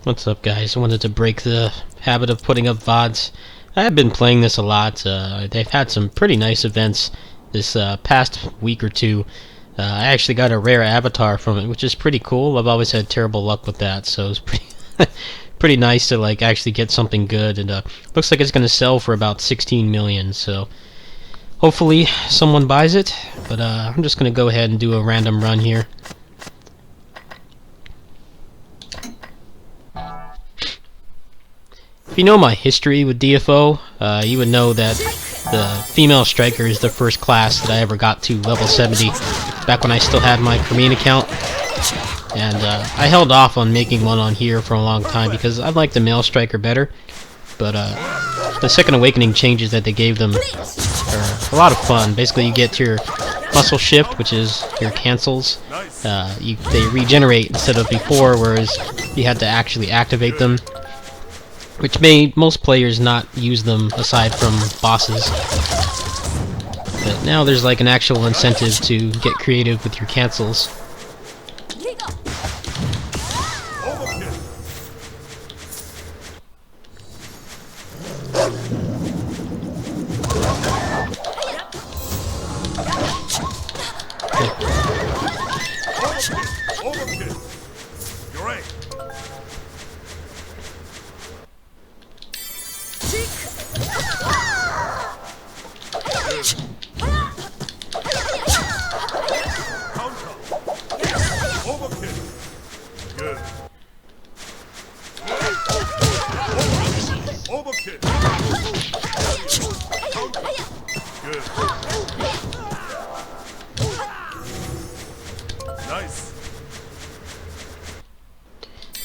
What's up, guys? I wanted to break the habit of putting up VODs. I have been playing this a lot. They've had some pretty nice events this past week or two. I actually got a rare avatar from it, which is pretty cool. I've always had terrible luck with that, so it's pretty pretty nice to like actually get something good. And looks like it's going to sell for about 16 million. So hopefully someone buys it. But I'm just going to go ahead and do a random run here. If you know my history with DFO, you would know that the female striker is the first class that I ever got to level 70, back when I still had my Korean account. And I held off on making one on here for a long time because I like the male striker better. But the Second Awakening changes that they gave them are a lot of fun. Basically, you get your muscle shift, which is your cancels. They regenerate instead of before, whereas you had to actually activate them, which made most players not use them aside from bosses. But now there's like an actual incentive to get creative with your cancels.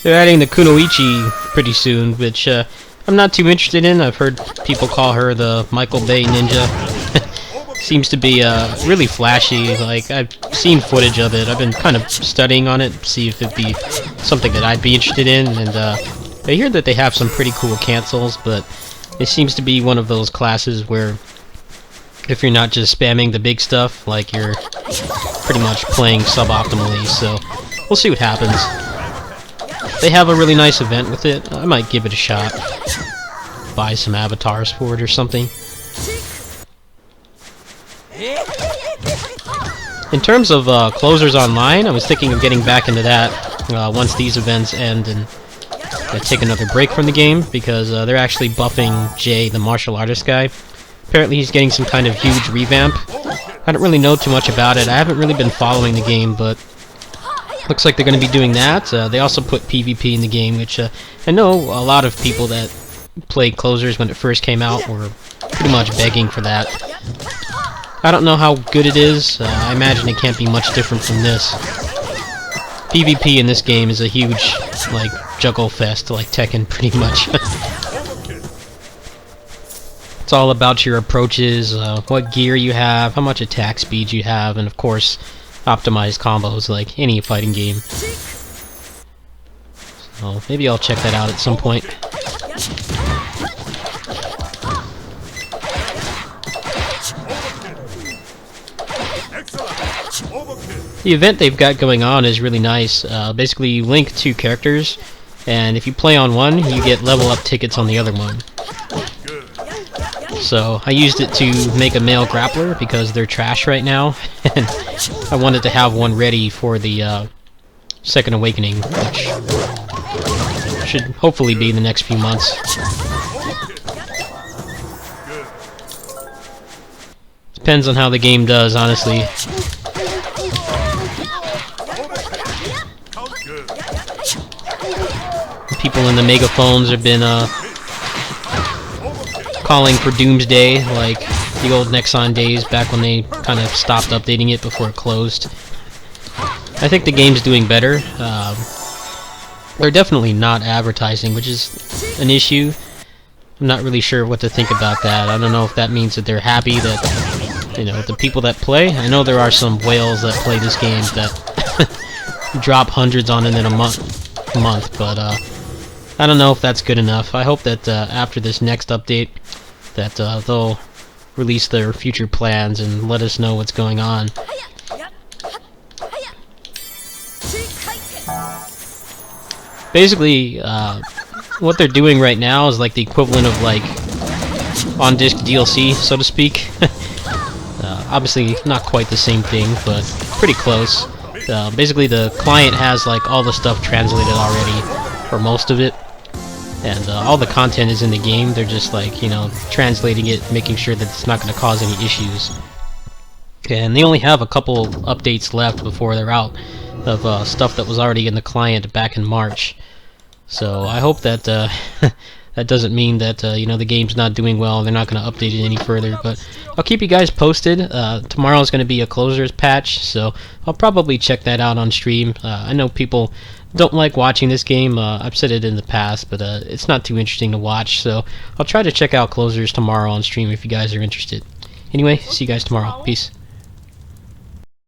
They're adding the Kunoichi pretty soon, which I'm not too interested in. I've heard people call her the Michael Bay ninja. Seems to be really flashy. Like, I've seen footage of it. I've been kind of studying on it, see if it'd be something that I'd be interested in. And I hear that they have some pretty cool cancels, but it seems to be one of those classes where if you're not just spamming the big stuff, like, you're pretty much playing suboptimally. So we'll see what happens. They have a really nice event with it. I might give it a shot. Buy some avatars for it or something. In terms of closers online, I was thinking of getting back into that once these events end and take another break from the game, because they're actually buffing Jay, the martial artist guy. Apparently he's getting some kind of huge revamp. I don't really know too much about it. I haven't really been following the game, but looks like they're going to be doing that. They also put PvP in the game, which I know a lot of people that played closers when it first came out were pretty much begging for that. I don't know how good it is. I imagine it can't be much different from this. PvP in this game is a huge, like, juggle fest, like Tekken, pretty much. It's all about your approaches, what gear you have, how much attack speed you have, and of course, optimized combos like any fighting game. So maybe I'll check that out at some point. The event they've got going on is really nice. Basically, you link two characters, and if you play on one, you get level up tickets on the other one. So I used it to make a male grappler because they're trash right now, and I wanted to have one ready for the Second Awakening, which should hopefully be in the next few months. Depends on how the game does, honestly. People in the megaphones have been calling for Doomsday, like the old Nexon days, back when they kind of stopped updating it before it closed. I think the game's doing better. They're definitely not advertising, which is an issue. I'm not really sure what to think about that. I don't know if that means that they're happy that, you know, the people that play. I know there are some whales that play this game that drop hundreds on it in a month, but I don't know if that's good enough. I hope that after this next update that they'll release their future plans and let us know what's going on. basically, what they're doing right now is like the equivalent of like on-disc DLC, so to speak. Obviously, not quite the same thing, but pretty close. Basically, the client has like all the stuff translated already, or most of it, and all the content is in the game. They're just like, you know, translating it, making sure that it's not going to cause any issues. And they only have a couple updates left before they're out of stuff that was already in the client back in March. So I hope that that doesn't mean that you know, the game's not doing well. They're not going to update it any further. But I'll keep you guys posted. Tomorrow is going to be a closers patch, so I'll probably check that out on stream. I know people don't like watching this game. I've said it in the past, but it's not too interesting to watch. So I'll try to check out closers tomorrow on stream if you guys are interested. Anyway, see you guys tomorrow. Peace.